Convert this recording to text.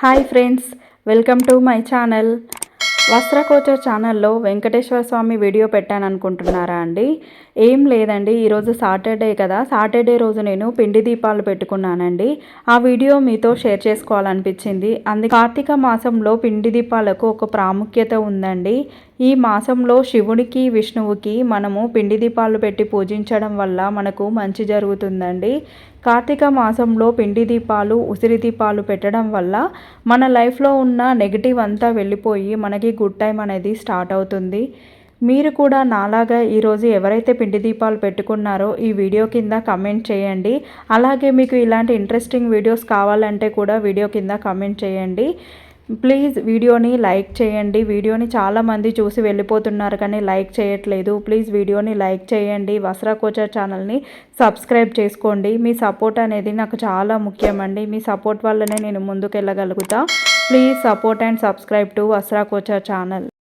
Hi friends, welcome to my channel. వస్త్రకోచర్ ఛానల్లో వెంకటేశ్వర స్వామి video పెట్టాను అనుకుంటున్నారా అండి? ఏం లేదండి, ఈరోజు సాటర్డే కదా, సాటర్డే రోజు నేను పిండి దీపాలు పెట్టుకున్నానండి. ఆ వీడియో మీతో షేర్ చేసుకోవాలనిపించింది. కార్తీక మాసంలో పిండి దీపాలకు ఒక ప్రాముఖ్యత ఉందండి. ఈ మాసంలో శివునికి విష్ణువుకి మనము పిండి దీపాలు పెట్టి పూజించడం వల్ల మనకు మంచి జరుగుతుందండి. కార్తీక మాసంలో పిండి దీపాలు, ఉసిరి దీపాలు పెట్టడం వల్ల మన లైఫ్లో ఉన్న నెగిటివ్ అంతా వెళ్ళిపోయి మనకి గుడ్ టైం అనేది స్టార్ట్ అవుతుంది. మీరు కూడా నాలాగా ఈరోజు ఎవరైతే పిండి దీపాలు పెట్టుకున్నారో ఈ వీడియో కింద కమెంట్ చేయండి. అలాగే మీకు ఇలాంటి ఇంట్రెస్టింగ్ వీడియోస్ కావాలంటే కూడా వీడియో కింద కమెంట్ చేయండి. ప్లీజ్ వీడియోని లైక్ చేయండి. వీడియోని చాలామంది చూసి వెళ్ళిపోతున్నారు కానీ లైక్ చేయట్లేదు. ప్లీజ్ వీడియోని లైక్ చేయండి. వస్త్రకోచర్ ఛానల్ని సబ్స్క్రైబ్ చేసుకోండి. మీ సపోర్ట్ అనేది నాకు చాలా ముఖ్యమండి. మీ సపోర్ట్ వల్లనే నేను ముందుకు వెళ్ళగలుగుతా. Please support and subscribe to వస్త్రకోచర్ ఛానల్.